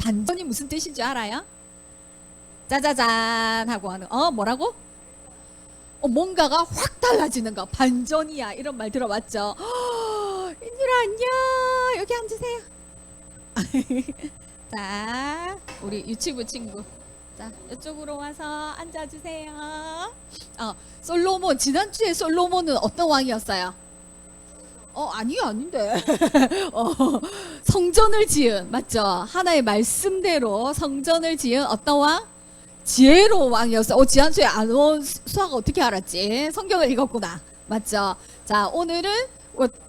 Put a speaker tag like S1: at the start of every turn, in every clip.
S1: 반전이 무슨 뜻인 줄 알아요? 짜자잔 하고 하는 뭐라고? 뭔가가 확 달라지는 거 반전이야 이런 말 들어봤죠? 인율아 안녕 여기 앉으세요. 자 우리 유치부 친구 자 이쪽으로 와서 앉아주세요. 솔로몬 지난주에 솔로몬은 어떤 왕이었어요? 아니요 아닌데 성전을 지은 맞죠? 하나의 말씀대로 성전을 지은 어떤 왕? 지혜로운 왕이었어. 지난주에 안 온 수학 어떻게 알았지? 성경을 읽었구나. 맞죠? 자, 오늘은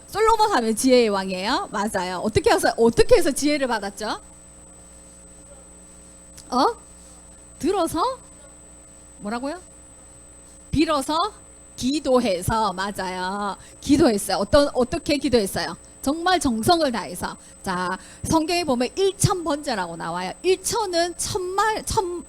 S1: 솔로몬 하면 지혜의 왕이에요. 맞아요. 어떻게 해서 지혜를 받았죠? 들어서? 뭐라고요? 빌어서? 기도해서. 맞아요. 기도했어요. 어떻게 기도했어요? 정말 정성을 다해서. 자, 성경에 보면 1000번제라고 나와요. 1000은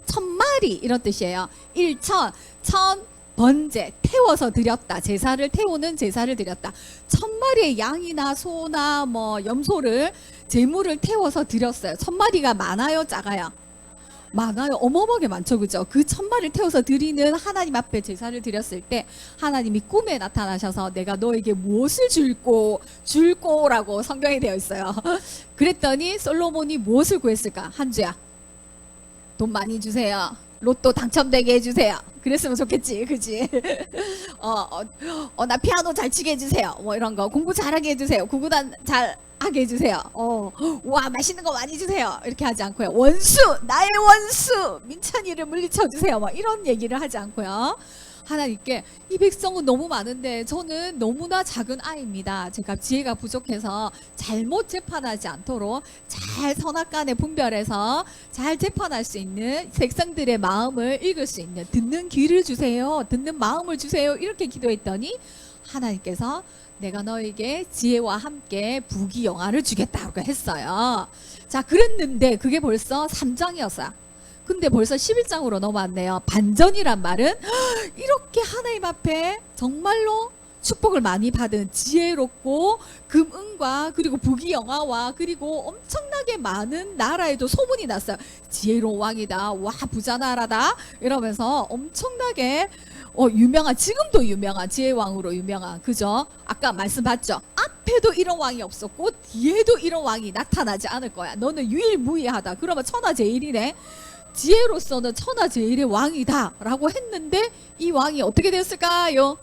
S1: 천마리 이런 뜻이에요. 1000번제 태워서 드렸다. 제사를 태우는 제사를 드렸다. 1000마리의 양이나 소나 염소를 제물을 태워서 드렸어요. 1000마리가 많아요, 작아요? 많아요. 어마어마하게 많죠. 그죠? 그 1000마리를 태워서 드리는 하나님 앞에 제사를 드렸을 때 하나님이 꿈에 나타나셔서 내가 너에게 무엇을 줄꼬라고 성경에 되어 있어요. 그랬더니 솔로몬이 무엇을 구했을까? 한주야 돈 많이 주세요. 로또 당첨되게 해주세요. 그랬으면 좋겠지. 그지? 나 피아노 잘 치게 해주세요. 이런 거 공부 잘하게 해주세요. 구구단 잘 하게 해주세요. 와 맛있는 거 많이 주세요. 이렇게 하지 않고요. 나의 원수 민찬이를 물리쳐 주세요. 이런 얘기를 하지 않고요. 하나님께 이 백성은 너무 많은데 저는 너무나 작은 아이입니다. 제가 지혜가 부족해서 잘못 재판하지 않도록 잘 선악간에 분별해서 잘 재판할 수 있는 백성들의 마음을 읽을 수 있는 듣는 귀를 주세요. 듣는 마음을 주세요. 이렇게 기도했더니 하나님께서 내가 너에게 지혜와 함께 부귀영화를 주겠다고 했어요. 자, 그랬는데 그게 벌써 3장이었어요. 근데 벌써 11장으로 넘어왔네요. 반전이란 말은 이렇게 하나님 앞에 정말로 축복을 많이 받은 지혜롭고 금은과 그리고 부귀영화와 그리고 엄청나게 많은 나라에도 소문이 났어요. 지혜로운 왕이다. 와 부자 나라다. 이러면서 엄청나게 지금도 유명한 지혜왕으로 유명한 그죠? 아까 말씀 받죠? 앞에도 이런 왕이 없었고 뒤에도 이런 왕이 나타나지 않을 거야. 너는 유일무이하다. 그러면 천하제일이네. 지혜로서는 천하제일의 왕이다 라고 했는데 이 왕이 어떻게 됐을까요?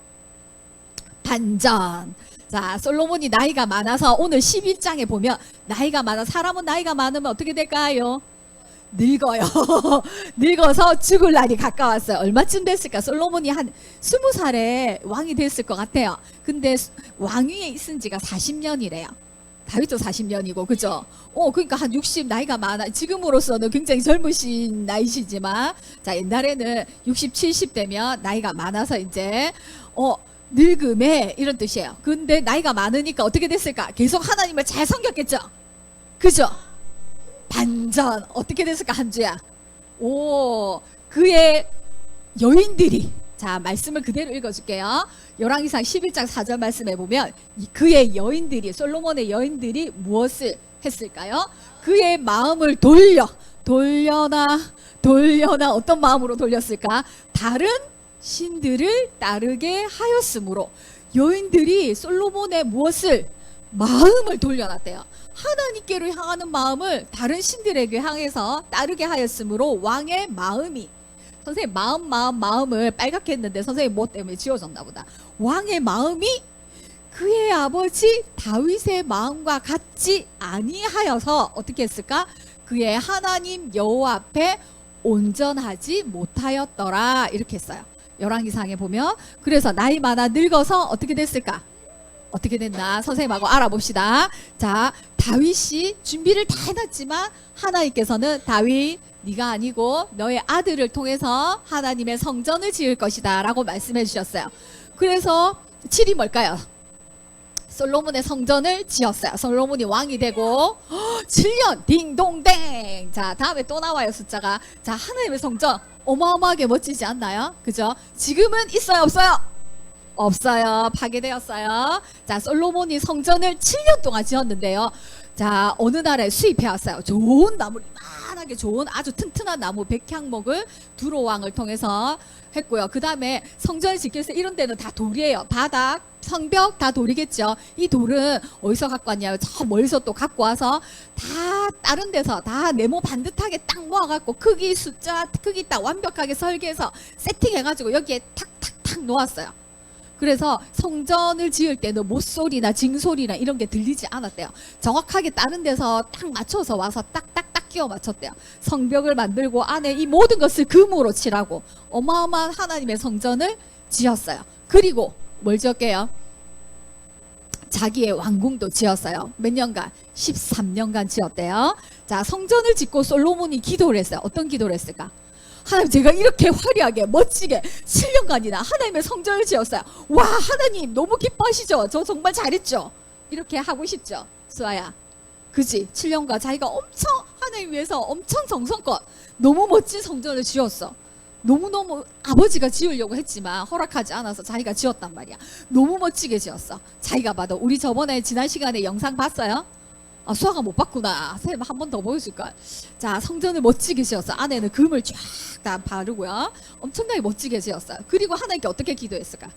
S1: 반전. 자, 솔로몬이 나이가 많아서 오늘 11장에 보면 사람은 나이가 많으면 어떻게 될까요? 늙어요. 늙어서 죽을 날이 가까웠어요. 얼마쯤 됐을까? 솔로몬이 한 20살에 왕이 됐을 것 같아요. 근데 왕위에 있은 지가 40년이래요. 다윗도 40년이고 그죠? 그러니까 한 60 나이가 많아. 지금으로서는 굉장히 젊으신 나이시지만 자 옛날에는 60, 70 되면 나이가 많아서 이제 늙음에 이런 뜻이에요. 근데 나이가 많으니까 어떻게 됐을까? 계속 하나님을 잘 섬겼겠죠? 그죠? 반전 어떻게 됐을까? 한주야 그의 여인들이 자 말씀을 그대로 읽어줄게요. 열왕기상 11장 4절 말씀에 보면 그의 여인들이 솔로몬의 여인들이 무엇을 했을까요? 그의 마음을 돌려나 어떤 마음으로 돌렸을까? 다른 신들을 따르게 하였으므로 여인들이 솔로몬의 마음을 돌려놨대요. 하나님께로 향하는 마음을 다른 신들에게 향해서 따르게 하였으므로 왕의 마음이 선생님 마음을 빨갛게 했는데 선생님 뭐 때문에 지워졌나 보다. 왕의 마음이 그의 아버지 다윗의 마음과 같지 아니하여서 어떻게 했을까? 그의 하나님 여호와 앞에 온전하지 못하였더라 이렇게 했어요. 열왕기상에 보면 그래서 나이 많아 늙어서 어떻게 됐을까? 어떻게 됐나 선생님하고 알아봅시다. 자 다윗이 준비를 다 해놨지만 하나님께서는 다윗 네가 아니고 너의 아들을 통해서 하나님의 성전을 지을 것이다 라고 말씀해 주셨어요. 그래서 7이 뭘까요? 솔로몬의 성전을 지었어요. 솔로몬이 왕이 되고 7년 딩동댕. 자 다음에 또 나와요 숫자가. 자 하나님의 성전 어마어마하게 멋지지 않나요? 그죠? 지금은 있어요 없어요? 없어요. 파괴되었어요. 자 솔로몬이 성전을 7년 동안 지었는데요. 자 어느 날에 수입해 왔어요. 좋은 나무를 생활하기 좋은 아주 튼튼한 나무 백향목을 두로왕을 통해서 했고요. 그 다음에 성전을 짓기 위해서 이런 데는 다 돌이에요. 바닥, 성벽 다 돌이겠죠. 이 돌은 어디서 갖고 왔냐면 저 멀리서 또 갖고 와서 다 다른 데서 다 네모 반듯하게 딱 모아갖고 크기 숫자 크기 딱 완벽하게 설계해서 세팅해가지고 여기에 탁탁탁 놓았어요. 그래서 성전을 지을 때는 못소리나 징소리나 이런 게 들리지 않았대요. 정확하게 다른 데서 딱 맞춰서 와서 딱딱딱 끼워 맞췄대요. 성벽을 만들고 안에 이 모든 것을 금으로 칠하고 어마어마한 하나님의 성전을 지었어요. 그리고 뭘 지었게요? 자기의 왕궁도 지었어요. 몇 년간? 13년간 지었대요. 자, 성전을 짓고 솔로몬이 기도를 했어요. 어떤 기도를 했을까? 하나님, 제가 이렇게 화려하게 멋지게 7년간이나 하나님의 성전을 지었어요. 와, 하나님 너무 기뻐하시죠? 저 정말 잘했죠? 이렇게 하고 싶죠? 수아야, 그지? 7년간 자기가 엄청 하나님 위해서 엄청 정성껏 너무 멋진 성전을 지었어. 너무너무 아버지가 지으려고 했지만 허락하지 않아서 자기가 지었단 말이야. 너무 멋지게 지었어. 자기가 봐도. 우리 저번에 지난 시간에 영상 봤어요? 아, 수아가 못 봤구나. 선생님 한 번 더 보여줄까? 자, 성전을 멋지게 지었어. 안에는 금을 쫙 다 바르고요. 엄청나게 멋지게 지었어요. 그리고 하나님께 어떻게 기도했을까?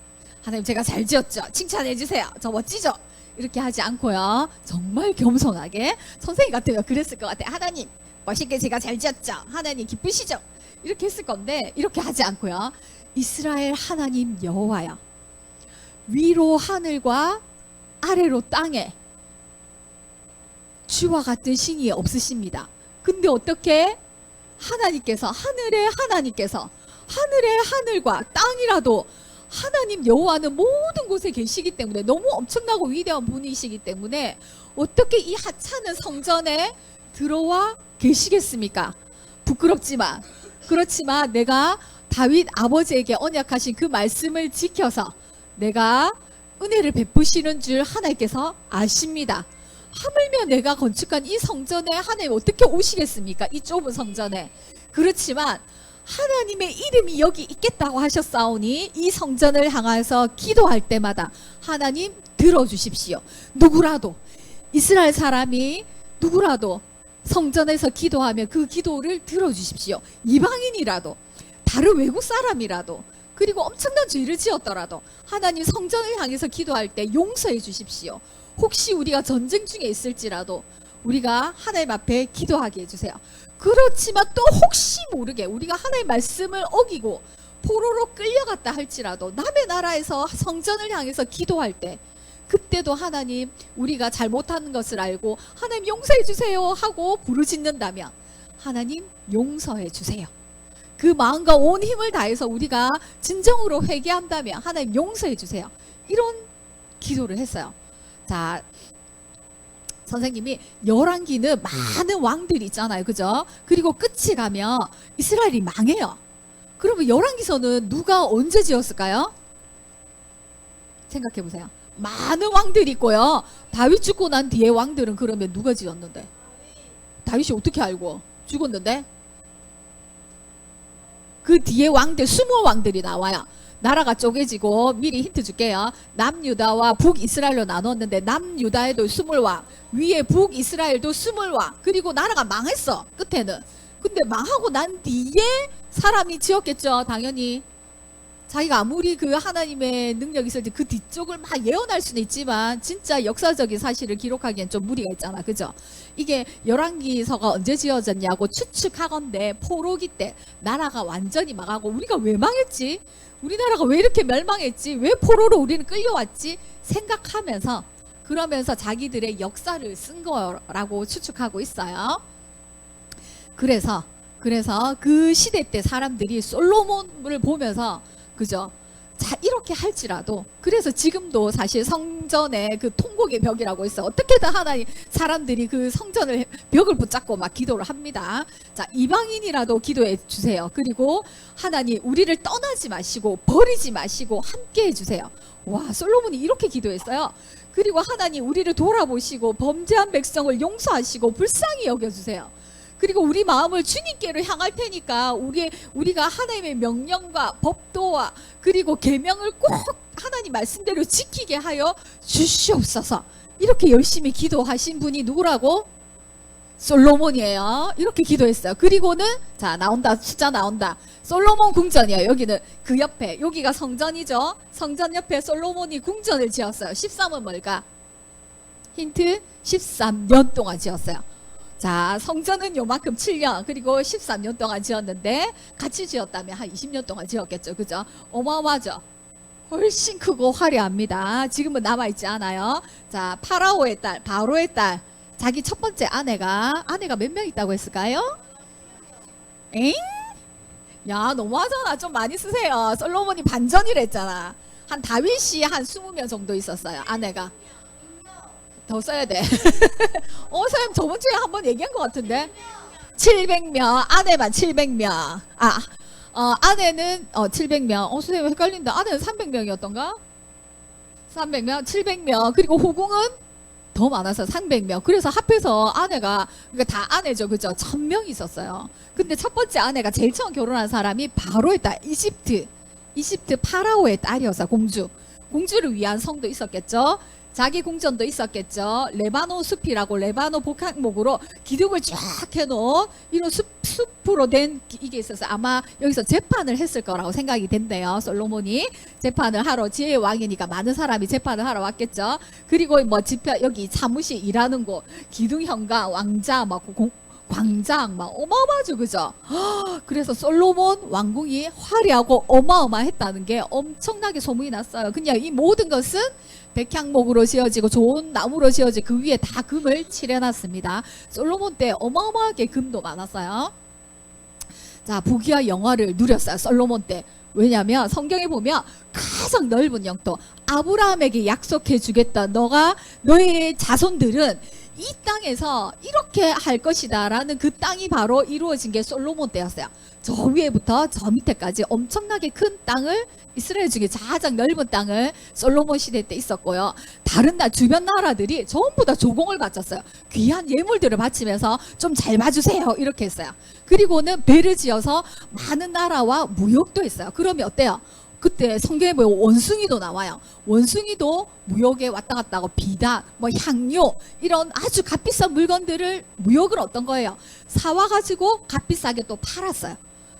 S1: 하나님, 제가 잘 지었죠? 칭찬해 주세요. 저 멋지죠? 이렇게 하지 않고요. 정말 겸손하게, 선생님 같으면 그랬을 것 같아요. 하나님, 멋있게 제가 잘 지었죠? 하나님 기쁘시죠? 이렇게 했을 건데 이렇게 하지 않고요. 이스라엘 하나님 여호와여, 위로 하늘과 아래로 땅에 주와 같은 신이 없으십니다. 근데 어떻게 하나님께서, 하늘의 하나님께서, 하늘의 하늘과 땅이라도 하나님 여호와는 모든 곳에 계시기 때문에, 너무 엄청나고 위대한 분이시기 때문에 어떻게 이 하찮은 성전에 들어와 계시겠습니까? 부끄럽지만, 그렇지만 내가 다윗 아버지에게 언약하신 그 말씀을 지켜서 내가 은혜를 베푸시는 줄 하나님께서 아십니다. 하물며 내가 건축한 이 성전에 하나님 어떻게 오시겠습니까? 이 좁은 성전에. 그렇지만 하나님의 이름이 여기 있겠다고 하셨사오니 이 성전을 향해서 기도할 때마다 하나님 들어주십시오. 누구라도, 이스라엘 사람이 누구라도 성전에서 기도하면 그 기도를 들어주십시오. 이방인이라도, 다른 외국 사람이라도, 그리고 엄청난 죄를 지었더라도 하나님 성전을 향해서 기도할 때 용서해 주십시오. 혹시 우리가 전쟁 중에 있을지라도 우리가 하나님 앞에 기도하게 해주세요. 그렇지만 또 혹시 모르게 우리가 하나님의 말씀을 어기고 포로로 끌려갔다 할지라도 남의 나라에서 성전을 향해서 기도할 때, 그때도 하나님 우리가 잘못하는 것을 알고 하나님 용서해 주세요 하고 부르짖는다면 하나님 용서해 주세요. 그 마음과 온 힘을 다해서 우리가 진정으로 회개한다면 하나님 용서해 주세요. 이런 기도를 했어요. 자, 선생님이 열왕기는 많은 왕들이 있잖아요. 그죠? 그리고 끝이 가면 이스라엘이 망해요. 그러면 열왕기서는 누가 언제 지었을까요? 생각해 보세요. 많은 왕들이 있고요. 다윗 죽고 난 뒤에 왕들은 그러면 누가 지었는데? 다윗이 어떻게 알고? 죽었는데? 그 뒤에 왕들, 20왕들이 나와요. 나라가 쪼개지고, 미리 힌트 줄게요. 남유다와 북이스라엘로 나눴는데 남유다에도 20왕, 위에 북이스라엘도 20왕, 그리고 나라가 망했어, 끝에는. 근데 망하고 난 뒤에 사람이 지었겠죠, 당연히. 자기가 아무리 그 하나님의 능력이 있을 때 그 뒤쪽을 막 예언할 수는 있지만 진짜 역사적인 사실을 기록하기엔 좀 무리가 있잖아. 그죠? 이게 열왕기서가 언제 지어졌냐고 추측하건대 포로기 때 나라가 완전히 망하고, 우리가 왜 망했지? 우리나라가 왜 이렇게 멸망했지? 왜 포로로 우리는 끌려왔지? 생각하면서, 그러면서 자기들의 역사를 쓴 거라고 추측하고 있어요. 그래서 그 시대 때 사람들이 솔로몬을 보면서, 그죠? 자, 이렇게 할지라도, 그래서 지금도 사실 성전에 그 통곡의 벽이라고 있어. 어떻게든 하나님, 사람들이 그 성전을 벽을 붙잡고 막 기도를 합니다. 자, 이방인이라도 기도해 주세요. 그리고 하나님 우리를 떠나지 마시고 버리지 마시고 함께 해주세요. 와, 솔로몬이 이렇게 기도했어요. 그리고 하나님 우리를 돌아보시고 범죄한 백성을 용서하시고 불쌍히 여겨주세요. 그리고 우리 마음을 주님께로 향할 테니까 우리가 하나님의 명령과 법도와 그리고 계명을 꼭 하나님 말씀대로 지키게 하여 주시옵소서. 이렇게 열심히 기도하신 분이 누구라고? 솔로몬이에요. 이렇게 기도했어요. 그리고는 자 나온다, 숫자 나온다. 솔로몬 궁전이에요. 여기는 그 옆에, 여기가 성전이죠. 성전 옆에 솔로몬이 궁전을 지었어요. 13은 뭘까? 힌트, 13년 동안 지었어요. 자, 성전은 요만큼 7년, 그리고 13년 동안 지었는데 같이 지었다면 한 20년 동안 지었겠죠. 그죠? 어마어마하죠. 훨씬 크고 화려합니다. 지금은 남아있지 않아요. 자, 파라오의 딸, 바로의 딸, 자기 첫 번째 아내가 몇 명 있다고 했을까요? 엥? 야, 너무하잖아. 좀 많이 쓰세요. 솔로몬이 반전이랬잖아. 한 다윗이 한 20명 정도 있었어요. 아내가. 더 써야 돼. 선생님 저번 주에 한번 얘기한 것 같은데. 700명, 아내만 700명. 아내는 700명. 선생님 헷갈린다. 아내는 300명이었던가? 300명, 700명. 그리고 후궁은 더 많아서 300명. 그래서 합해서 아내가, 그러니까 다 아내죠. 그죠? 1000명 있었어요. 근데 첫 번째 아내가 제일 처음 결혼한 사람이 바로의 딸, 이집트 파라오의 딸이었어. 공주를 위한 성도 있었겠죠. 자기 궁전도 있었겠죠. 레바논 숲이라고, 레바논 복합목으로 기둥을 쫙 해놓은 이런 숲으로 된 이게 있어서 아마 여기서 재판을 했을 거라고 생각이 된대요. 솔로몬이 재판을 하러, 지혜의 왕이니까 많은 사람이 재판을 하러 왔겠죠. 그리고 뭐 집회, 여기 사무실 일하는 곳, 기둥현관, 왕자, 막 광장, 막 어마어마하죠. 그죠? 그래서 솔로몬 왕궁이 화려하고 어마어마했다는 게 엄청나게 소문이 났어요. 그냥 이 모든 것은 백향목으로 지어지고 좋은 나무로 지어지고 그 위에 다 금을 칠해놨습니다. 솔로몬 때 어마어마하게 금도 많았어요. 자, 부귀와 영화를 누렸어요. 솔로몬 때. 왜냐하면 성경에 보면 가장 넓은 영토, 아브라함에게 약속해 주겠다. 너의 자손들은 이 땅에서 이렇게 할 것이다 라는 그 땅이 바로 이루어진 게 솔로몬 때였어요. 저 위에부터 저 밑에까지 엄청나게 큰 땅을, 이스라엘 중에 가장 넓은 땅을 솔로몬 시대 때 있었고요. 다른 주변 나라들이 전부 다 조공을 바쳤어요. 귀한 예물들을 바치면서 좀 잘 봐주세요 이렇게 했어요. 그리고는 배를 지어서 많은 나라와 무역도 했어요. 그러면 어때요? 그때 성경에 보면 원숭이도 나와요. 원숭이도 무역에 왔다 갔다 하고 비단, 뭐 향료 이런 아주 값비싼 물건들을 무역을 어떤 거예요? 사와가지고 값비싸게 또 팔았어요.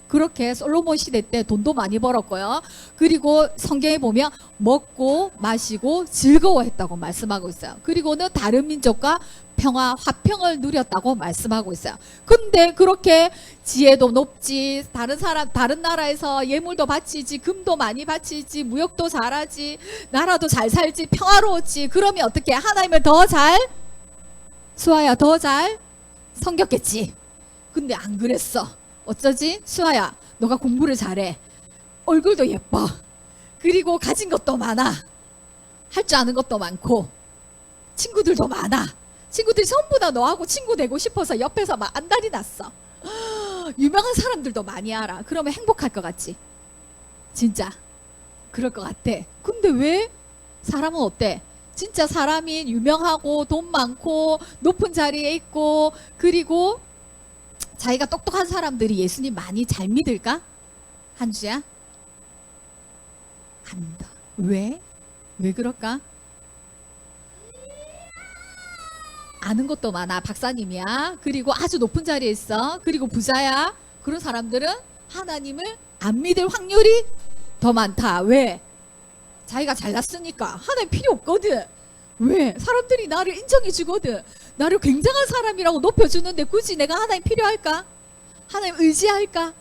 S1: 그렇게 솔로몬 시대 때 돈도 많이 벌었고요. 그리고 성경에 보면 먹고 마시고 즐거워했다고 말씀하고 있어요. 그리고는 다른 민족과 평화, 화평을 누렸다고 말씀하고 있어요. 근데 그렇게 지혜도 높지, 다른 나라에서 예물도 바치지, 금도 많이 바치지, 무역도 잘하지, 나라도 잘 살지, 평화로웠지. 그러면 어떻게 하나님을 수아야 더 잘 섬겼겠지. 근데 안 그랬어. 어쩌지? 수아야, 너가 공부를 잘해. 얼굴도 예뻐. 그리고 가진 것도 많아. 할 줄 아는 것도 많고. 친구들도 많아. 친구들이 전부 다 너하고 친구 되고 싶어서 옆에서 막 안달이 났어. 유명한 사람들도 많이 알아. 그러면 행복할 것 같지? 진짜 그럴 것 같아. 근데 왜? 사람은 어때? 진짜 사람이 유명하고 돈 많고 높은 자리에 있고 그리고 자기가 똑똑한 사람들이 예수님 많이 잘 믿을까? 한주야? 안 믿어. 왜? 왜 그럴까? 아는 것도 많아. 박사님이야. 그리고 아주 높은 자리에 있어. 그리고 부자야. 그런 사람들은 하나님을 안 믿을 확률이 더 많다. 왜? 자기가 잘났으니까. 하나님 필요 없거든. 왜? 사람들이 나를 인정해 주거든. 나를 굉장한 사람이라고 높여주는데 굳이 내가 하나님 필요할까? 하나님 의지할까?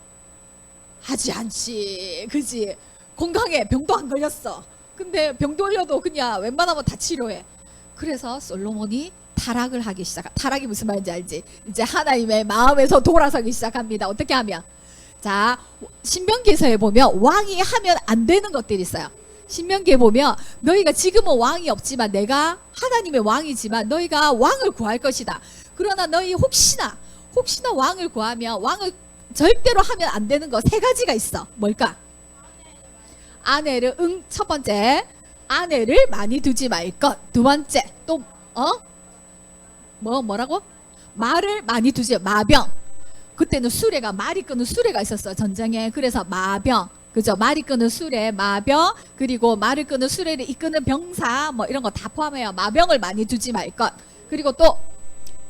S1: 하지 않지. 그지? 건강해. 병도 안 걸렸어. 근데 병도 걸려도 그냥 웬만하면 다 치료해. 그래서 솔로몬이 타락을 하기 타락이 무슨 말인지 알지? 이제 하나님의 마음에서 돌아서기 시작합니다. 어떻게 하면? 자, 신명기서에 보면 왕이 하면 안 되는 것들이 있어요. 신명기에 보면 너희가 지금은 왕이 없지만 내가 하나님의 왕이지만 너희가 왕을 구할 것이다. 그러나 너희 혹시나 왕을 구하면 왕을 절대로 하면 안 되는 거 3가지가 있어. 뭘까? 아내를 첫 번째 아내를 많이 두지 말 것. 두 번째 또 뭐라고? 말을 많이 두지. 마병. 그때는 수레가 말이 끄는 수레가 있었어요. 전쟁에. 그래서 마병. 그죠? 말이 끄는 수레, 마병, 그리고 말을 끄는 수레를 이끄는 병사, 뭐 이런 거 다 포함해요. 마병을 많이 두지 말 것. 그리고 또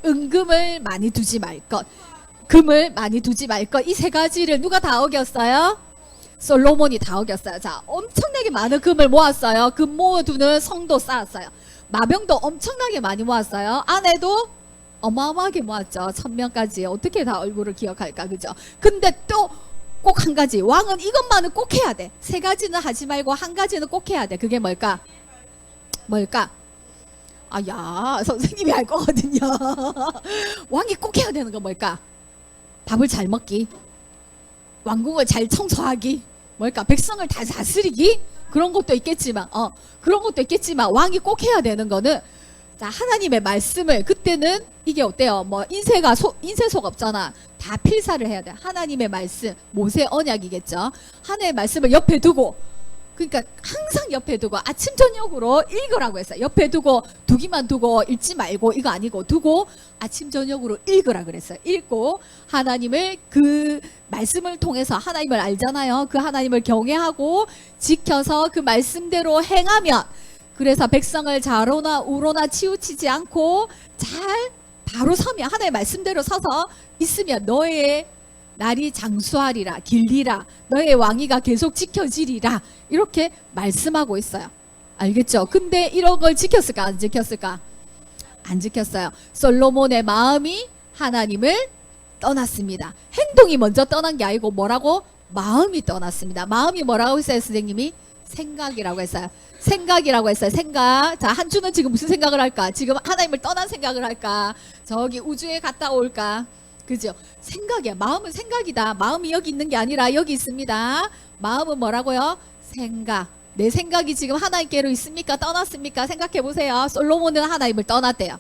S1: 은금을 많이 두지 말 것, 금을 많이 두지 말 것. 이 세 가지를 누가 다 어겼어요? 솔로몬이 다 어겼어요. 자, 엄청나게 많은 금을 모았어요. 금 모아두는 성도 쌓았어요. 마병도 엄청나게 많이 모았어요. 아내도 어마어마하게 모았죠. 1000명까지. 어떻게 다 얼굴을 기억할까, 그죠? 근데 또 꼭 한 가지, 왕은 이것만은 꼭 해야 돼. 세 가지는 하지 말고 한 가지는 꼭 해야 돼. 그게 뭘까? 뭘까? 아, 야, 선생님이 알 거거든요. 왕이 꼭 해야 되는 거 뭘까? 밥을 잘 먹기, 왕궁을 잘 청소하기, 뭘까? 백성을 다 다스리기? 그런 것도 있겠지만, 그런 것도 있겠지만, 왕이 꼭 해야 되는 거는, 자, 하나님의 말씀을, 그때는 이게 어때요? 뭐, 인쇄소가 없잖아. 다 필사를 해야 돼. 하나님의 말씀, 모세 언약이겠죠. 하나님의 말씀을 옆에 두고, 그러니까 항상 옆에 두고 아침 저녁으로 읽으라고 했어요. 옆에 두고 두기만 두고 읽지 말고 이거 아니고 두고 아침 저녁으로 읽으라 그랬어요. 읽고 하나님을 그 말씀을 통해서 하나님을 알잖아요. 그 하나님을 경외하고 지켜서 그 말씀대로 행하면, 그래서 백성을 좌로나 우로나 치우치지 않고 잘 바로 서면, 하나님의 말씀대로 서서 있으면 너의 날이 장수하리라, 길리라, 너의 왕위가 계속 지켜지리라, 이렇게 말씀하고 있어요. 알겠죠? 근데 이런 걸 지켰을까 안 지켰을까? 안 지켰어요. 솔로몬의 마음이 하나님을 떠났습니다. 행동이 먼저 떠난 게 아니고 뭐라고? 마음이 떠났습니다. 마음이 뭐라고 했어요, 선생님이? 생각이라고 했어요. 생각이라고 했어요. 생각. 자, 한 주는 지금 무슨 생각을 할까? 지금 하나님을 떠난 생각을 할까? 저기 우주에 갔다 올까? 그죠? 생각이야. 마음은 생각이다. 마음이 여기 있는 게 아니라 여기 있습니다. 마음은 뭐라고요? 생각. 내 생각이 지금 하나님께로 있습니까? 떠났습니까? 생각해 보세요. 솔로몬은 하나님을 떠났대요.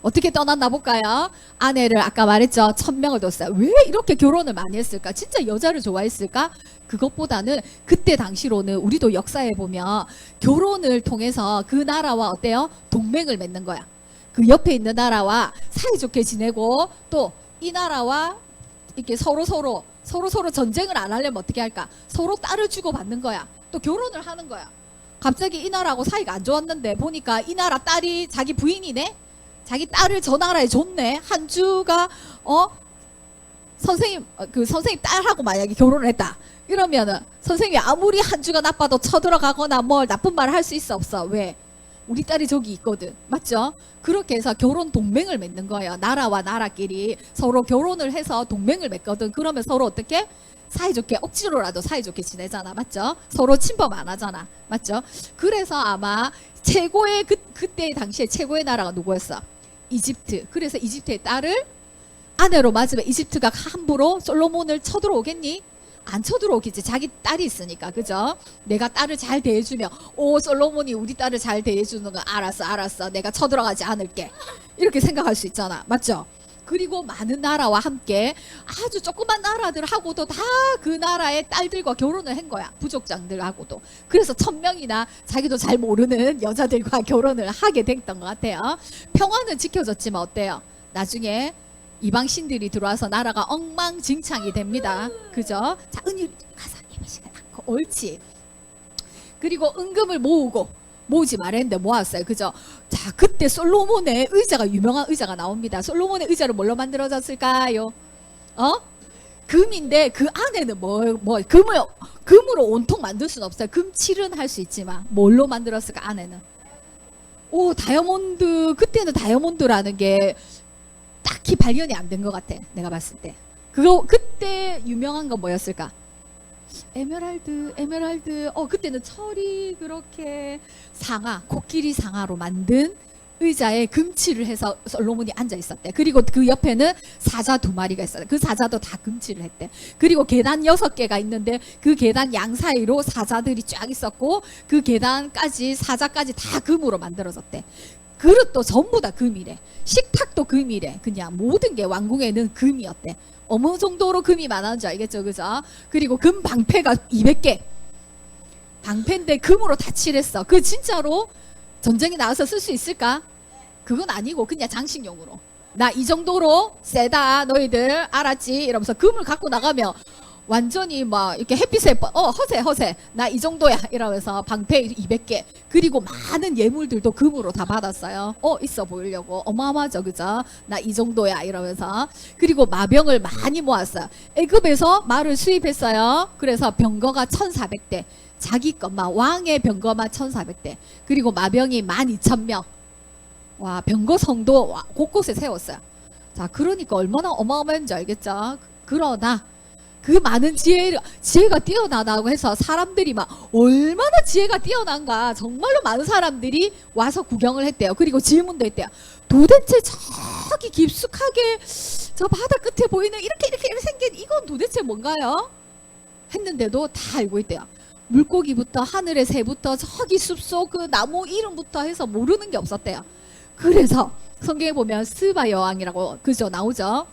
S1: 어떻게 떠났나 볼까요? 아내를 아까 말했죠. 1000명을 뒀어요. 왜 이렇게 결혼을 많이 했을까? 진짜 여자를 좋아했을까? 그것보다는 그때 당시로는 우리도 역사에 보면 결혼을 통해서 그 나라와 어때요? 동맹을 맺는 거야. 그 옆에 있는 나라와 사이좋게 지내고, 또 이 나라와 이렇게 서로 전쟁을 안 하려면 어떻게 할까? 서로 딸을 주고 받는 거야. 또 결혼을 하는 거야. 갑자기 이 나라하고 사이가 안 좋았는데 보니까 이 나라 딸이 자기 부인이네? 자기 딸을 저 나라에 줬네? 한 주가 선생님 딸하고 만약에 결혼을 했다. 이러면은 선생님이 아무리 한 주가 나빠도 쳐들어가거나 뭘 나쁜 말을 할 수 있어 없어? 왜? 우리 딸이 저기 있거든. 맞죠? 그렇게 해서 결혼 동맹을 맺는 거예요. 나라와 나라끼리 서로 결혼을 해서 동맹을 맺거든. 그러면 서로 어떻게? 사이좋게, 억지로라도 사이좋게 지내잖아. 맞죠? 서로 침범 안 하잖아. 맞죠? 그래서 아마 최고의 그때 당시에 최고의 나라가 누구였어? 이집트. 그래서 이집트의 딸을 아내로 맞으면 이집트가 함부로 솔로몬을 쳐들어오겠니? 안 쳐들어오겠지. 자기 딸이 있으니까. 그죠? 내가 딸을 잘 대해주면, 오, 솔로몬이 우리 딸을 잘 대해주는 거 알았어. 내가 쳐들어가지 않을게. 이렇게 생각할 수 있잖아. 맞죠? 그리고 많은 나라와 함께 아주 조그만 나라들하고도 다 그 나라의 딸들과 결혼을 한 거야. 부족장들하고도. 그래서 1000명이나 자기도 잘 모르는 여자들과 결혼을 하게 됐던 것 같아요. 평화는 지켜졌지만 어때요? 나중에 이방신들이 들어와서 나라가 엉망진창이 됩니다. 그죠? 자, 은유 가서 예배시간 않고 옳지. 그리고 은금을 모으지 말했는데 모았어요. 그죠? 자, 그때 솔로몬의 의자가, 유명한 의자가 나옵니다. 솔로몬의 의자를 뭘로 만들어졌을까요? 금인데 그 안에는 금으로 온통 만들 수는 없어요. 금칠은 할 수 있지만 뭘로 만들었을까? 안에는 다이아몬드. 그때는 다이아몬드라는 게 딱히 발견이 안 된 것 같아. 내가 봤을 때. 그때 유명한 건 뭐였을까? 에메랄드. 그때는 철이 그렇게 코끼리 상아로 만든 의자에 금칠을 해서 솔로몬이 앉아 있었대. 그리고 그 옆에는 사자 2마리가 있었대. 그 사자도 다 금칠을 했대. 그리고 계단 6개가 있는데 그 계단 양 사이로 사자들이 쫙 있었고, 그 계단까지 사자까지 다 금으로 만들어졌대. 그릇도 전부 다 금이래. 식탁도 금이래. 그냥 모든 게 왕궁에는 금이었대. 어느 정도로 금이 많았는 줄 알겠죠? 그죠? 그리고 금 방패가 200개. 방패인데 금으로 다 칠했어. 그 진짜로 전쟁에 나가서 쓸 수 있을까? 그건 아니고 그냥 장식용으로. 나 이 정도로 세다 너희들 알았지? 이러면서 금을 갖고 나가면 완전히 막 이렇게 햇빛에 허세 나 이 정도야 이러면서 방패 200개 그리고 많은 예물들도 금으로 다 받았어요. 있어 보이려고 어마어마하죠, 그죠? 나 이 정도야 이러면서. 그리고 마병을 많이 모았어요. 애굽에서 말을 수입했어요. 그래서 병거가 1400대, 자기 것만 왕의 병거만 1400대, 그리고 마병이 12,000명. 와, 병거성도 곳곳에 세웠어요. 자, 그러니까 얼마나 어마어마한지 알겠죠? 그러나 그 많은 지혜가 뛰어나다고 해서 사람들이 막 얼마나 지혜가 뛰어난가, 정말로 많은 사람들이 와서 구경을 했대요. 그리고 질문도 했대요. 도대체 저기 깊숙하게 저 바다 끝에 보이는 이렇게 생긴 이건 도대체 뭔가요? 했는데도 다 알고 있대요. 물고기부터 하늘의 새부터 저기 숲속 그 나무 이름부터 해서 모르는 게 없었대요. 그래서 성경에 보면 스바 여왕이라고 그죠 나오죠.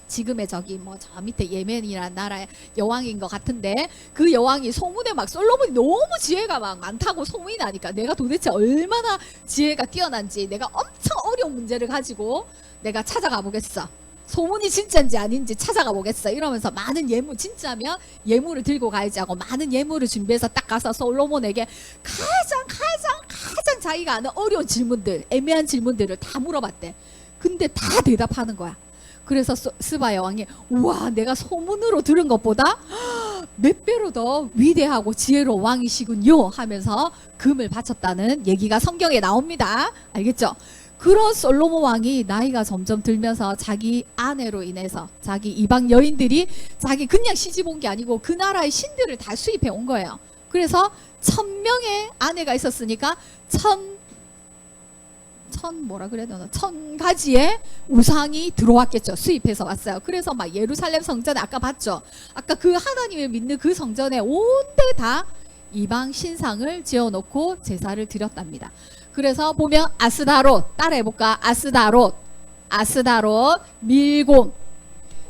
S1: 지금의 저기 뭐 저 밑에 예멘이라는 나라의 여왕인 것 같은데, 그 여왕이 소문에 막 솔로몬이 너무 지혜가 막 많다고 소문이 나니까 내가 도대체 얼마나 지혜가 뛰어난지 내가 엄청 어려운 문제를 가지고 내가 찾아가 보겠어. 소문이 진짜인지 아닌지 찾아가 보겠어. 이러면서 많은 예물, 진짜면 예물을 들고 가야지 하고 많은 예물을 준비해서 딱 가서 솔로몬에게 가장 자기가 아는 어려운 질문들, 애매한 질문들을 다 물어봤대. 근데 다 대답하는 거야. 그래서 스바 여왕이 우와, 내가 소문으로 들은 것보다 몇 배로 더 위대하고 지혜로운 왕이시군요 하면서 금을 바쳤다는 얘기가 성경에 나옵니다. 알겠죠? 그런 솔로몬 왕이 나이가 점점 들면서 자기 아내로 인해서 자기 이방 여인들이 자기 그냥 시집 온 게 아니고 그 나라의 신들을 다 수입해 온 거예요. 그래서 1000명의 아내가 있었으니까 1000가지의 우상이 들어왔겠죠. 수입해서 왔어요. 그래서 막 예루살렘 성전에 아까 봤죠. 아까 그 하나님을 믿는 그 성전에 온데 다 이방 신상을 지어놓고 제사를 드렸답니다. 그래서 보면 아스다롯, 따라해볼까? 아스다롯, 밀곰,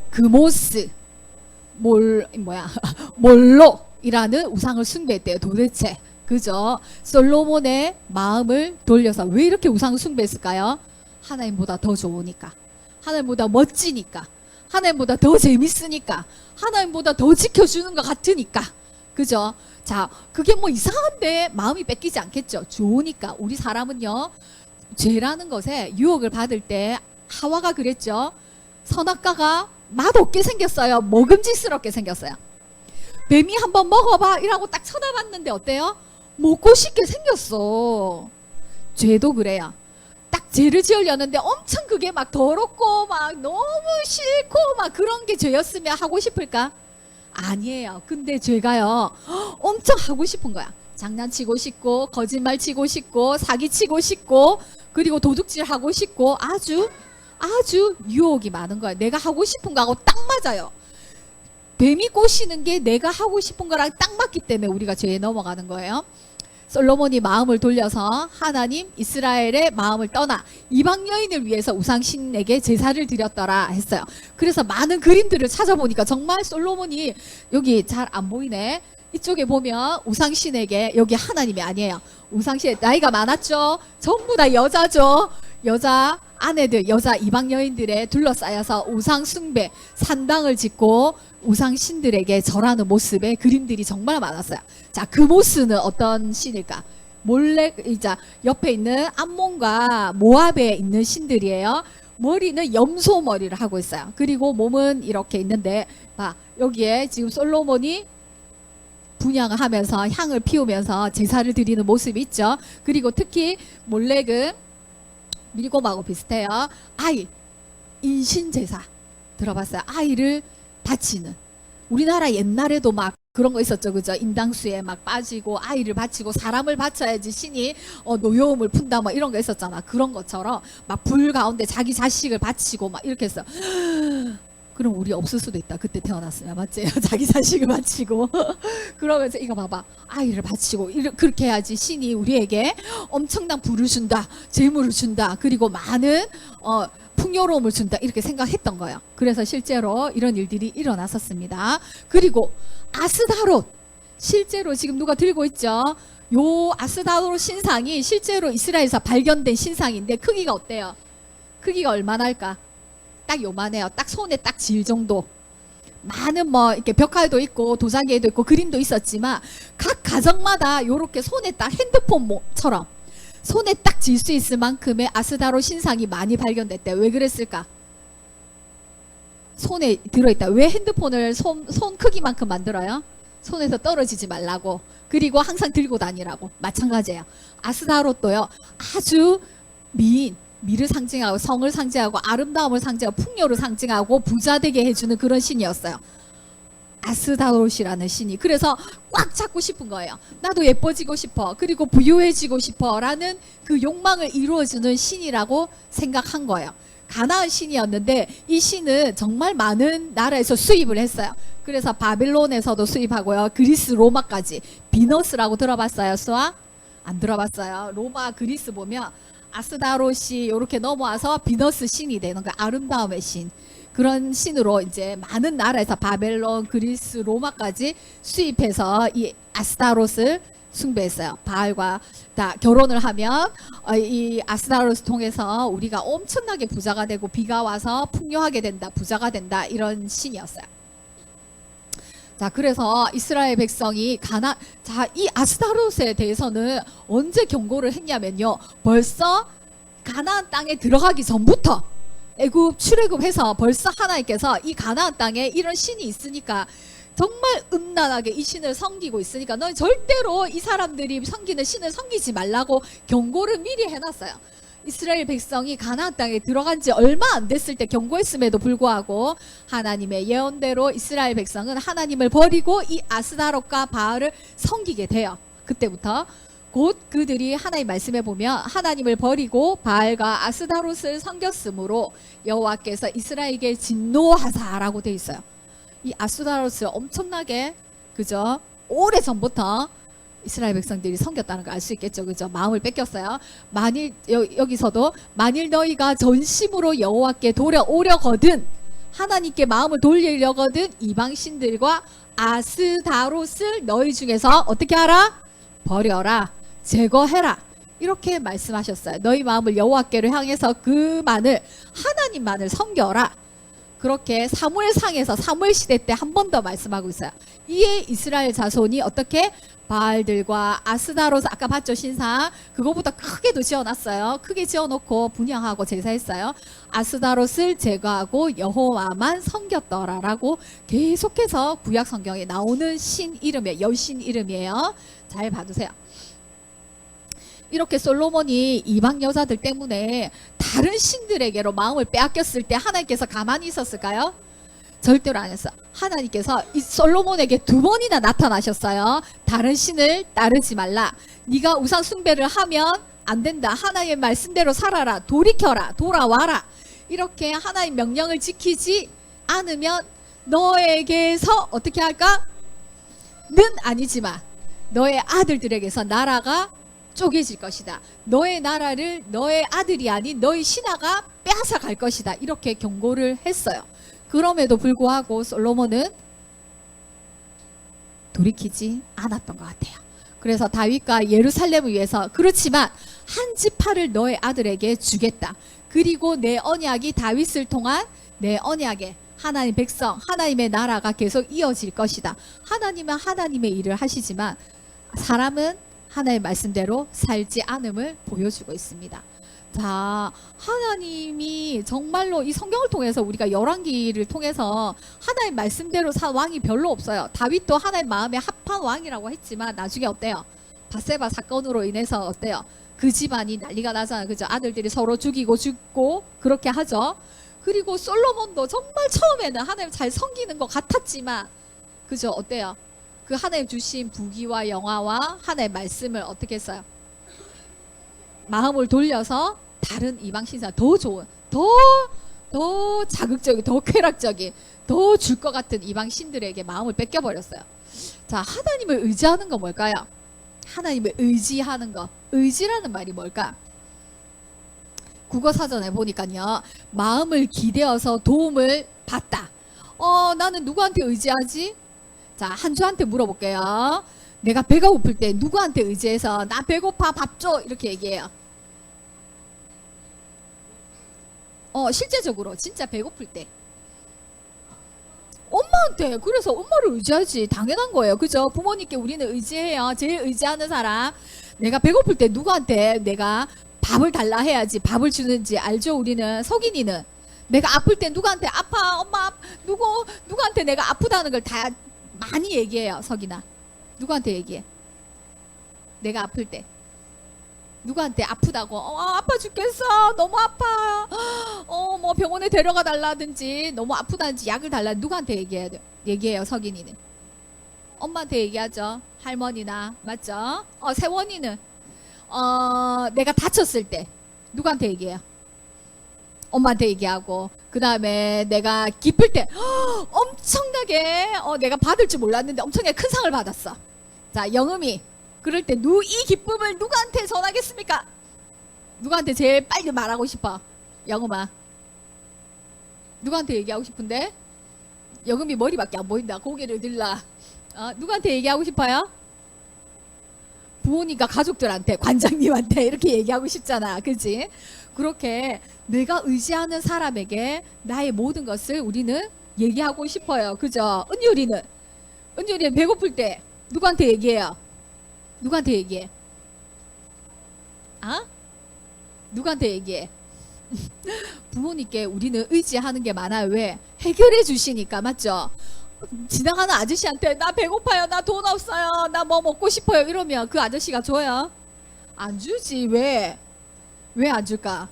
S1: 그모스, 몰록이라는 우상을 숭배했대요. 도대체 그죠? 솔로몬의 마음을 돌려서 왜 이렇게 우상 숭배했을까요? 하나님보다 더 좋으니까, 하나님보다 멋지니까, 하나님보다 더 재밌으니까, 하나님보다 더 지켜주는 것 같으니까. 그죠? 자, 그게 뭐 이상한데 마음이 뺏기지 않겠죠. 좋으니까. 우리 사람은요, 죄라는 것에 유혹을 받을 때 하와가 그랬죠. 선악과가 맛없게 생겼어요. 먹음직스럽게 생겼어요. 뱀이 한번 먹어봐 이라고 딱 쳐다봤는데 어때요? 먹고 싶게 생겼어. 죄도 그래요. 딱 죄를 지으려는데 엄청 그게 막 더럽고 막 너무 싫고 막 그런 게 죄였으면 하고 싶을까? 아니에요. 근데 죄가요, 엄청 하고 싶은 거야. 장난치고 싶고, 거짓말 치고 싶고, 사기치고 싶고, 그리고 도둑질 하고 싶고, 아주 유혹이 많은 거야. 내가 하고 싶은 거하고 딱 맞아요. 뱀이 꼬시는 게 내가 하고 싶은 거랑 딱 맞기 때문에 우리가 죄에 넘어가는 거예요. 솔로몬이 마음을 돌려서 하나님 이스라엘의 마음을 떠나 이방 여인을 위해서 우상신에게 제사를 드렸더라 했어요. 그래서 많은 그림들을 찾아보니까 정말 솔로몬이, 여기 잘 안 보이네, 이쪽에 보면 우상신에게, 여기 하나님이 아니에요. 우상신, 나이가 많았죠. 전부 다 여자죠. 여자 아내들, 여자 이방 여인들에 둘러싸여서 우상 숭배, 산당을 짓고 우상신들에게 절하는 모습의 그림들이 정말 많았어요. 자, 그 모습은 어떤 신일까? 이제 옆에 있는 암몬과 모압에 있는 신들이에요. 머리는 염소 머리를 하고 있어요. 그리고 몸은 이렇게 있는데, 여기에 지금 솔로몬이 분향을 하면서 향을 피우면서 제사를 드리는 모습이 있죠. 그리고 특히 몰렉은 밀곰하고 비슷해요. 인신제사 들어봤어요? 아이를 바치는. 우리나라 옛날에도 막 그런 거 있었죠, 그죠? 인당수에 막 빠지고 아이를 바치고 사람을 바쳐야지 신이 노여움을 푼다 뭐 이런 거 있었잖아. 그런 것처럼 막 불 가운데 자기 자식을 바치고 막 이렇게 했어. 그럼 우리 없을 수도 있다. 그때 태어났으면, 맞지? 자기 자식을 바치고 그러면서 이거 봐봐, 아이를 바치고 그렇게 해야지 신이 우리에게 엄청난 부를 준다, 재물을 준다, 그리고 많은 풍요로움을 준다, 이렇게 생각했던 거예요. 그래서 실제로 이런 일들이 일어났었습니다. 그리고 아스다롯, 실제로 지금 누가 들고 있죠? 요 아스다롯 신상이 실제로 이스라엘에서 발견된 신상인데 크기가 어때요? 크기가 얼마나 할까? 딱 요만해요. 딱 손에 딱 질 정도. 많은 뭐 이렇게 벽화도 있고 도자기도 있고 그림도 있었지만 각 가정마다 요렇게 손에 딱 핸드폰처럼 손에 딱 쥘 수 있을 만큼의 아스다로 신상이 많이 발견됐대. 왜 그랬을까? 손에 들어있다. 왜 핸드폰을 손 크기만큼 만들어요? 손에서 떨어지지 말라고. 그리고 항상 들고 다니라고. 마찬가지예요. 아스다롯도요. 아주 미를 상징하고 성을 상징하고 아름다움을 상징하고 풍요를 상징하고 부자 되게 해주는 그런 신이었어요. 아스다롯이라는 신이. 그래서 꽉 잡고 싶은 거예요. 나도 예뻐지고 싶어. 그리고 부유해지고 싶어. 라는 그 욕망을 이루어주는 신이라고 생각한 거예요. 가나안 신이었는데 이 신은 정말 많은 나라에서 수입을 했어요. 그래서 바빌론에서도 수입하고요. 그리스 로마까지. 비너스라고 들어봤어요? 수아? 안 들어봤어요. 로마 그리스 보면 아스다롯이 이렇게 넘어와서 비너스 신이 되는 거. 아름다움의 신. 그런 신으로 이제 많은 나라에서 바벨론, 그리스, 로마까지 수입해서 이 아스타롯을 숭배했어요. 바알과 다 결혼을 하면 이 아스타롯을 통해서 우리가 엄청나게 부자가 되고 비가 와서 풍요하게 된다, 부자가 된다 이런 신이었어요. 자, 그래서 이스라엘 백성이 이 아스타롯에 대해서는 언제 경고를 했냐면요. 벌써 가나안 땅에 들어가기 전부터 애굽 출애굽해서 벌써 하나님께서 이 가나안 땅에 이런 신이 있으니까 정말 음란하게 이 신을 섬기고 있으니까 너희 절대로 이 사람들이 섬기는 신을 섬기지 말라고 경고를 미리 해놨어요. 이스라엘 백성이 가나안 땅에 들어간 지 얼마 안 됐을 때 경고했음에도 불구하고 하나님의 예언대로 이스라엘 백성은 하나님을 버리고 이 아스다롯과 바알을 섬기게 돼요. 그때부터 곧 그들이 하나님 말씀에 보면 하나님을 버리고 바알과 아스다롯을 섬겼으므로 여호와께서 이스라엘에게 진노하사라고 되어 있어요. 이 아스다롯을 엄청나게 그죠? 오래 전부터 이스라엘 백성들이 섬겼다는 걸 알 수 있겠죠. 그죠? 마음을 뺏겼어요. 만일 여기서도 만일 너희가 전심으로 여호와께 돌아오려거든 하나님께 마음을 돌리려거든 이방 신들과 아스다롯을 너희 중에서 어떻게 하라? 버려라. 제거해라. 이렇게 말씀하셨어요. 너희 마음을 여호와께로 향해서 그만을 하나님만을 섬겨라. 그렇게 사무엘상에서 사무엘 시대 때 한 번 더 말씀하고 있어요. 이에 이스라엘 자손이 어떻게 바알들과 아스다롯 아까 봤죠 신상 그거보다 크게도 지어놨어요. 크게 지어놓고 분향하고 제사했어요. 아스다롯을 제거하고 여호와만 섬겼더라라고 계속해서 구약 성경에 나오는 신 이름이에요. 여신 이름이에요. 잘 봐두세요. 이렇게 솔로몬이 이방 여자들 때문에 다른 신들에게로 마음을 빼앗겼을 때 하나님께서 가만히 있었을까요? 절대로 안 했어. 하나님께서 이 솔로몬에게 2번이나 나타나셨어요. 다른 신을 따르지 말라. 네가 우상 숭배를 하면 안 된다. 하나님의 말씀대로 살아라. 돌이켜라. 돌아와라. 이렇게 하나님 명령을 지키지 않으면 너에게서 어떻게 할까? 는 아니지만 너의 아들들에게서 나라가 쪼개질 것이다. 너의 나라를 너의 아들이 아닌 너의 신하가 빼앗아 갈 것이다. 이렇게 경고를 했어요. 그럼에도 불구하고 솔로몬은 돌이키지 않았던 것 같아요. 그래서 다윗과 예루살렘을 위해서 그렇지만 한 지파를 너의 아들에게 주겠다. 그리고 내 언약이 다윗을 통한 내 언약에 하나님 백성 하나님의 나라가 계속 이어질 것이다. 하나님은 하나님의 일을 하시지만 사람은 하나님의 말씀대로 살지 않음을 보여주고 있습니다. 자, 하나님이 정말로 이 성경을 통해서 우리가 열왕기를 통해서 하나님 말씀대로 산 왕이 별로 없어요. 다윗도 하나님 마음에 합한 왕이라고 했지만 나중에 어때요? 밧세바 사건으로 인해서 어때요? 그 집안이 난리가 나잖아요. 그죠? 아들들이 서로 죽고 그렇게 하죠. 그리고 솔로몬도 정말 처음에는 하나님 잘 섬기는 것 같았지만 그죠? 어때요? 그 하나님 주신 부귀와 영화와 하나님의 말씀을 어떻게 했어요? 마음을 돌려서 다른 이방 신사 더 좋은 더 자극적인 더 쾌락적인 더 줄 것 같은 이방 신들에게 마음을 뺏겨버렸어요. 자, 하나님을 의지하는 거 뭘까요? 하나님을 의지하는 거. 의지라는 말이 뭘까? 국어사전에 보니까요. 마음을 기대어서 도움을 받다. 나는 누구한테 의지하지? 자, 한주한테 물어볼게요. 내가 배가 고플 때 누구한테 의지해서 나 배고파 밥 줘 이렇게 얘기해요. 실제적으로 진짜 배고플 때 엄마 엄마한테. 그래서 엄마를 의지하지. 당연한 거예요. 그죠? 부모님께 우리는 의지해요. 제일 의지하는 사람. 내가 배고플 때 누구한테 내가 밥을 달라 해야지 밥을 주는지 알죠? 우리는. 석인이는 내가 아플 때 누구한테 아파 엄마 누구한테 내가 아프다는 걸 다 많이 얘기해요. 석인아 누구한테 얘기해? 내가 아플 때 누구한테 아프다고 아파 죽겠어 너무 아파 뭐 병원에 데려가 달라든지 너무 아프다든지 약을 달라 누구한테 얘기해요? 석인이는 엄마한테 얘기하죠. 할머니나 맞죠? 세원이는 내가 다쳤을 때 누구한테 얘기해요? 엄마한테 얘기하고. 그 다음에 내가 기쁠 때 엄청나게 내가 받을 줄 몰랐는데 엄청나게 큰 상을 받았어. 자 영음이 그럴 때 이 기쁨을 누구한테 전하겠습니까? 누구한테 제일 빨리 말하고 싶어? 영음아 누구한테 얘기하고 싶은데? 영음이 머리밖에 안 보인다. 고개를 들라. 누구한테 얘기하고 싶어요? 부모님과 가족들한테 관장님한테 이렇게 얘기하고 싶잖아. 그치? 그렇게 내가 의지하는 사람에게 나의 모든 것을 우리는 얘기하고 싶어요. 그죠? 은율이는 배고플 때 누구한테 얘기해요? 누구한테 얘기해? 누구한테 얘기해? 부모님께 우리는 의지하는 게 많아요. 왜? 해결해 주시니까. 맞죠? 지나가는 아저씨한테 나 배고파요 나 돈 없어요 나 뭐 먹고 싶어요 이러면 그 아저씨가 줘요? 안 주지. 왜 안 줄까?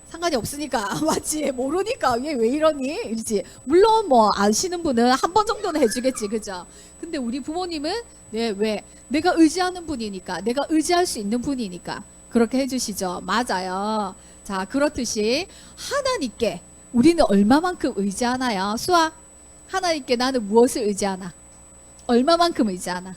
S1: 상관이 없으니까. 맞지? 모르니까 왜 이러니? 이러지. 물론 뭐 아시는 분은 한 번 정도는 해주겠지. 그죠? 근데 우리 부모님은 왜? 내가 의지하는 분이니까 내가 의지할 수 있는 분이니까 그렇게 해주시죠. 맞아요. 자 그렇듯이 하나님께 우리는 얼마만큼 의지하나요? 수아 하나님께 나는 무엇을 의지하나? 얼마만큼 의지하나?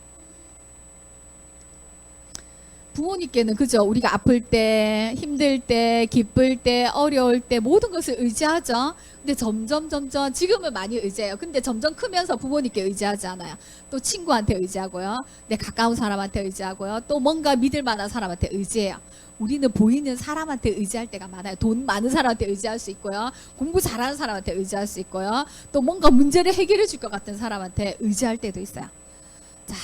S1: 부모님께는 그죠? 우리가 아플 때, 힘들 때, 기쁠 때, 어려울 때 모든 것을 의지하죠. 근데 점점 지금은 많이 의지해요. 근데 점점 크면서 부모님께 의지하지 않아요. 또 친구한테 의지하고요. 내 가까운 사람한테 의지하고요. 또 뭔가 믿을 만한 사람한테 의지해요. 우리는 보이는 사람한테 의지할 때가 많아요. 돈 많은 사람한테 의지할 수 있고요. 공부 잘하는 사람한테 의지할 수 있고요. 또 뭔가 문제를 해결해 줄 것 같은 사람한테 의지할 때도 있어요. 자,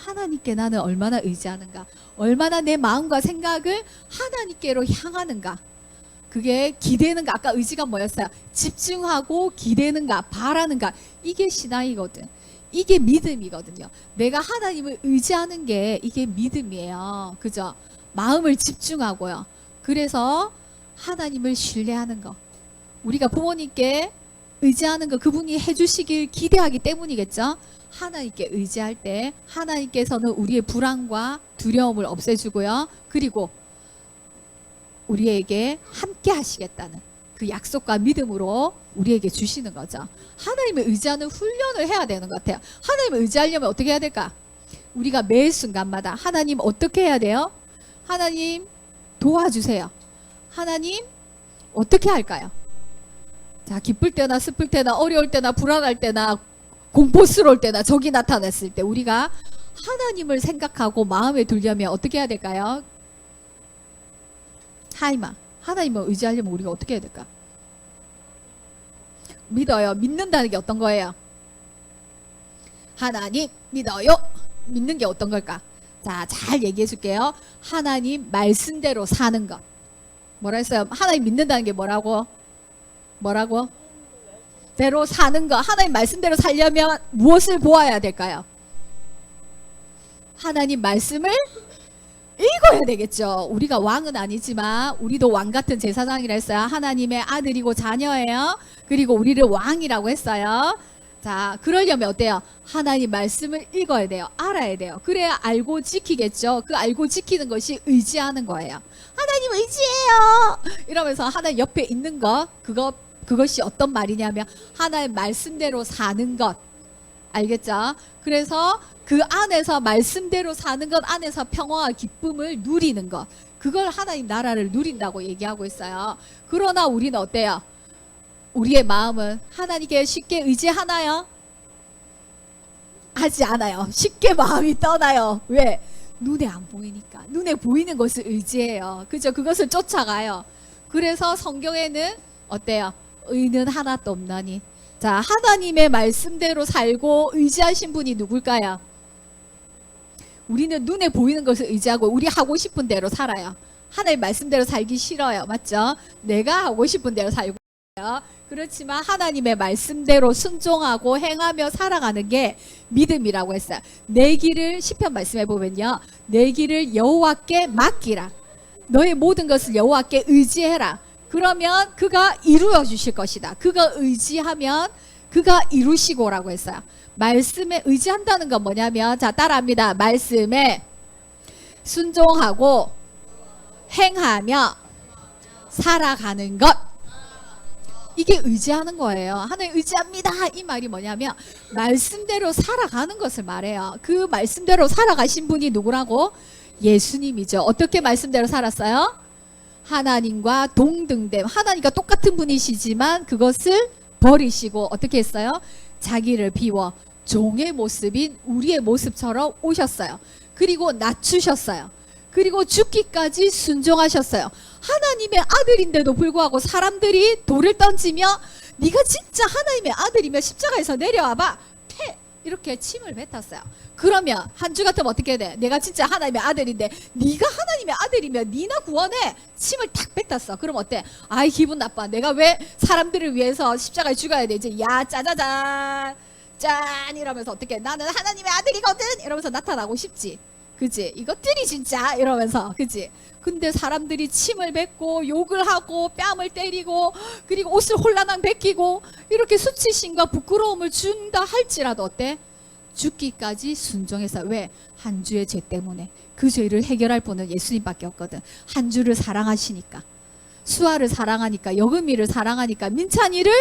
S1: 하나님께 나는 얼마나 의지하는가? 얼마나 내 마음과 생각을 하나님께로 향하는가? 그게 기대는가? 아까 의지가 뭐였어요? 집중하고 기대는가? 바라는가? 이게 신앙이거든. 이게 믿음이거든요. 내가 하나님을 의지하는 게 이게 믿음이에요. 그죠? 마음을 집중하고요. 그래서 하나님을 신뢰하는 거. 우리가 부모님께 의지하는 거 그분이 해주시길 기대하기 때문이겠죠. 하나님께 의지할 때 하나님께서는 우리의 불안과 두려움을 없애주고요. 그리고 우리에게 함께 하시겠다는 그 약속과 믿음으로 우리에게 주시는 거죠. 하나님을 의지하는 훈련을 해야 되는 것 같아요. 하나님을 의지하려면 어떻게 해야 될까? 우리가 매 순간마다 하나님 어떻게 해야 돼요? 하나님 도와주세요. 하나님 어떻게 할까요? 자, 기쁠 때나 슬플 때나 어려울 때나 불안할 때나 공포스러울 때나 적이 나타났을 때 우리가 하나님을 생각하고 마음에 두려면 어떻게 해야 될까요? 하이마 하나님을 의지하려면 우리가 어떻게 해야 될까? 믿어요. 믿는다는 게 어떤 거예요? 하나님 믿어요. 믿는 게 어떤 걸까? 자, 잘 얘기해 줄게요. 하나님 말씀대로 사는 것. 뭐라 했어요? 하나님 믿는다는 게 뭐라고? 대로 사는 거. 하나님 말씀대로 살려면 무엇을 보아야 될까요? 하나님 말씀을 읽어야 되겠죠. 우리가 왕은 아니지만 우리도 왕 같은 제사장이라 했어요. 하나님의 아들이고 자녀예요. 그리고 우리를 왕이라고 했어요. 자, 그러려면 어때요? 하나님 말씀을 읽어야 돼요. 알아야 돼요. 그래야 알고 지키겠죠. 그 알고 지키는 것이 의지하는 거예요. 하나님 의지해요 이러면서 하나님 옆에 있는 것, 그것이 어떤 말이냐면 하나님 말씀대로 사는 것. 알겠죠? 그래서 그 안에서 말씀대로 사는 것 안에서 평화와 기쁨을 누리는 것. 그걸 하나님 나라를 누린다고 얘기하고 있어요. 그러나 우리는 어때요? 우리의 마음은 하나님께 쉽게 의지하나요? 하지 않아요. 쉽게 마음이 떠나요. 왜? 눈에 안 보이니까. 눈에 보이는 것을 의지해요. 그죠? 그것을 쫓아가요. 그래서 성경에는 어때요? 의는 하나도 없나니 자, 하나님의 말씀대로 살고 의지하신 분이 누굴까요? 우리는 눈에 보이는 것을 의지하고 우리 하고 싶은 대로 살아요. 하나님 말씀대로 살기 싫어요. 맞죠? 내가 하고 싶은 대로 살고 있어요. 그렇지만 하나님의 말씀대로 순종하고 행하며 살아가는 게 믿음이라고 했어요. 내 길을 시편 말씀해 보면요. 내 길을 여호와께 맡기라. 너의 모든 것을 여호와께 의지해라. 그러면 그가 이루어 주실 것이다. 그가 의지하면 그가 이루시고라고 했어요. 말씀에 의지한다는 건 뭐냐면, 자, 따라합니다. 말씀에 순종하고 행하며 살아가는 것. 이게 의지하는 거예요. 하나님 의지합니다. 이 말이 뭐냐면 말씀대로 살아가는 것을 말해요. 그 말씀대로 살아가신 분이 누구라고? 예수님이죠. 어떻게 말씀대로 살았어요? 하나님과 동등됨. 하나님과 똑같은 분이시지만 그것을 버리시고 어떻게 했어요? 자기를 비워 종의 모습인 우리의 모습처럼 오셨어요. 그리고 낮추셨어요. 그리고 죽기까지 순종하셨어요. 하나님의 아들인데도 불구하고 사람들이 돌을 던지며 네가 진짜 하나님의 아들이면 십자가에서 내려와봐. 패! 이렇게 침을 뱉었어요. 그러면 한 주 같으면 어떻게 돼? 내가 진짜 하나님의 아들인데 네가 하나님의 아들이면 니나 구원해. 침을 탁 뱉었어. 그럼 어때? 아이 기분 나빠. 내가 왜 사람들을 위해서 십자가에 죽어야 되지? 야 짜자잔 짠 이러면서 어떻게 나는 하나님의 아들이거든 이러면서 나타나고 싶지. 그치? 이것들이 진짜 이러면서 그치? 근데 사람들이 침을 뱉고 욕을 하고 뺨을 때리고 그리고 옷을 홀라당 벗기고 이렇게 수치심과 부끄러움을 준다 할지라도 어때? 죽기까지 순종해서. 왜? 한 주의 죄 때문에. 그 죄를 해결할 분은 예수님밖에 없거든. 한 주를 사랑하시니까, 수아를 사랑하니까, 여금이를 사랑하니까, 민찬이를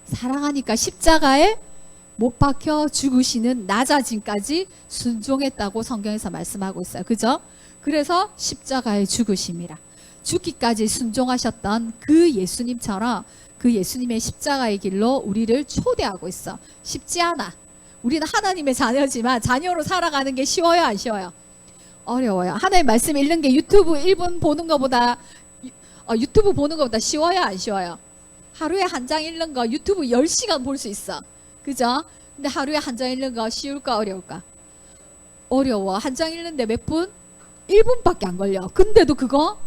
S1: 사랑하니까 십자가에 못 박혀 죽으시는 낮아짐까지 순종했다고 성경에서 말씀하고 있어요. 그죠? 그래서 십자가에 죽으심이라. 죽기까지 순종하셨던 그 예수님처럼 그 예수님의 십자가의 길로 우리를 초대하고 있어. 쉽지 않아. 우리는 하나님의 자녀지만 자녀로 살아가는 게 쉬워요, 안 쉬워요? 어려워요. 하나님 말씀 읽는 게 유튜브 1분 보는 것보다 유튜브 보는 것보다 쉬워요, 안 쉬워요? 하루에 한 장 읽는 거 유튜브 10시간 볼 수 있어. 그죠? 근데 하루에 한 장 읽는 거 쉬울까 어려울까? 어려워. 한 장 읽는데 몇 분? 1분밖에 안 걸려. 근데도 그거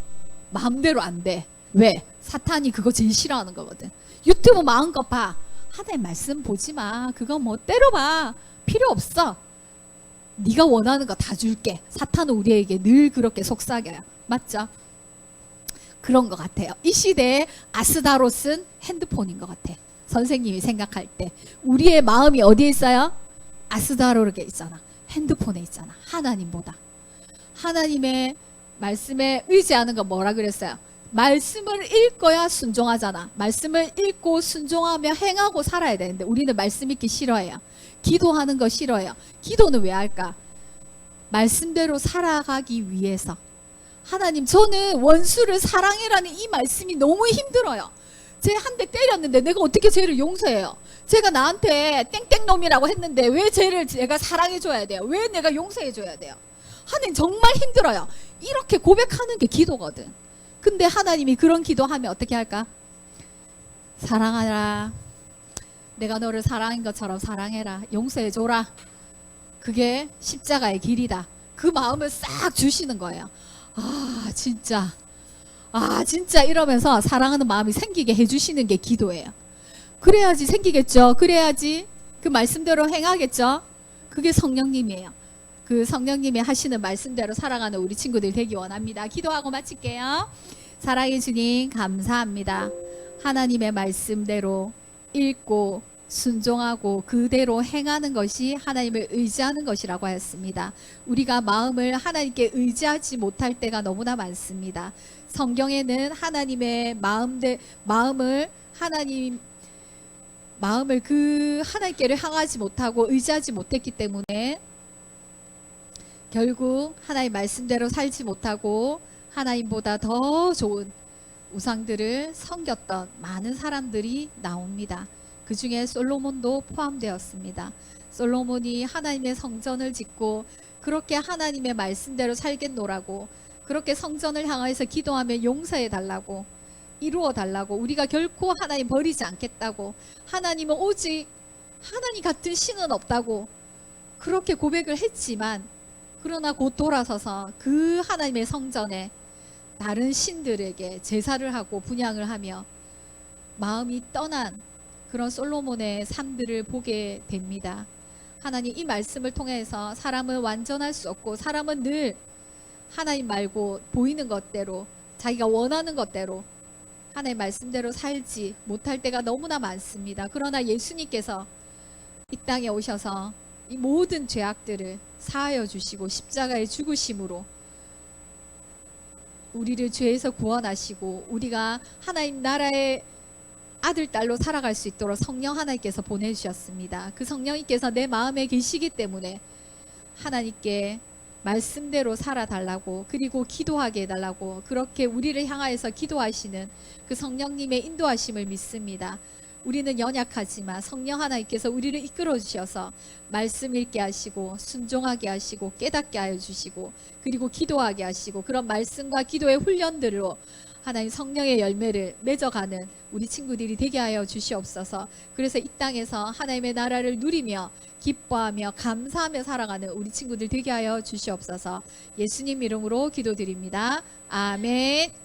S1: 마음대로 안 돼. 왜? 사탄이 그거 제일 싫어하는 거거든. 유튜브 마음껏 봐. 하나님 말씀 보지 마. 그거 뭐 때려봐. 필요 없어. 네가 원하는 거 다 줄게. 사탄은 우리에게 늘 그렇게 속삭여요. 맞죠? 그런 것 같아요. 이 시대에 아스다롯은 핸드폰인 것 같아. 선생님이 생각할 때 우리의 마음이 어디에 있어요? 아스다롯에 있잖아. 핸드폰에 있잖아. 하나님보다. 하나님의 말씀에 의지하는 건 뭐라 그랬어요? 말씀을 읽어야 순종하잖아. 말씀을 읽고 순종하며 행하고 살아야 되는데 우리는 말씀 읽기 싫어해요. 기도하는 거 싫어해요. 기도는 왜 할까? 말씀대로 살아가기 위해서. 하나님, 저는 원수를 사랑해라는 이 말씀이 너무 힘들어요. 쟤 한 대 때렸는데 내가 어떻게 쟤를 용서해요? 쟤가 나한테 땡땡놈이라고 했는데 왜 쟤를 내가 사랑해줘야 돼요? 왜 내가 용서해줘야 돼요? 하나님 정말 힘들어요. 이렇게 고백하는 게 기도거든. 근데 하나님이 그런 기도하면 어떻게 할까? 사랑하라. 내가 너를 사랑한 것처럼 사랑해라. 용서해줘라. 그게 십자가의 길이다. 그 마음을 싹 주시는 거예요. 아 진짜 이러면서 사랑하는 마음이 생기게 해주시는 게 기도예요. 그래야지 생기겠죠. 그래야지 그 말씀대로 행하겠죠. 그게 성령님이에요. 그 성령님이 하시는 말씀대로 살아가는 우리 친구들 되기 원합니다. 기도하고 마칠게요. 사랑의 주님 감사합니다. 하나님의 말씀대로 읽고 순종하고 그대로 행하는 것이 하나님을 의지하는 것이라고 하였습니다. 우리가 마음을 하나님께 의지하지 못할 때가 너무나 많습니다. 성경에는 하나님의 마음을 그 하나님께를 향하지 못하고 의지하지 못했기 때문에 결국 하나님 말씀대로 살지 못하고 하나님보다 더 좋은 우상들을 섬겼던 많은 사람들이 나옵니다. 그 중에 솔로몬도 포함되었습니다. 솔로몬이 하나님의 성전을 짓고 그렇게 하나님의 말씀대로 살겠노라고 그렇게 성전을 향해서 기도하며 용서해 달라고 이루어 달라고, 우리가 결코 하나님 버리지 않겠다고, 하나님은 오직 하나님 같은 신은 없다고 그렇게 고백을 했지만, 그러나 곧 돌아서서 그 하나님의 성전에 다른 신들에게 제사를 하고 분향을 하며 마음이 떠난 그런 솔로몬의 삶들을 보게 됩니다. 하나님 이 말씀을 통해서 사람은 완전할 수 없고, 사람은 늘 하나님 말고 보이는 것대로, 자기가 원하는 것대로 하나님 말씀대로 살지 못할 때가 너무나 많습니다. 그러나 예수님께서 이 땅에 오셔서 이 모든 죄악들을 사하여 주시고 십자가의 죽으심으로 우리를 죄에서 구원하시고, 우리가 하나님 나라의 아들 딸로 살아갈 수 있도록 성령 하나님께서 보내주셨습니다. 그 성령님께서 내 마음에 계시기 때문에 하나님께 말씀대로 살아달라고, 그리고 기도하게 해달라고, 그렇게 우리를 향하여서 기도하시는 그 성령님의 인도하심을 믿습니다. 우리는 연약하지만 성령 하나님께서 우리를 이끌어 주셔서 말씀 읽게 하시고, 순종하게 하시고, 깨닫게 하여 주시고, 그리고 기도하게 하시고, 그런 말씀과 기도의 훈련들로 하나님 성령의 열매를 맺어가는 우리 친구들이 되게 하여 주시옵소서. 그래서 이 땅에서 하나님의 나라를 누리며 기뻐하며 감사하며 살아가는 우리 친구들 되게 하여 주시옵소서. 예수님 이름으로 기도드립니다. 아멘.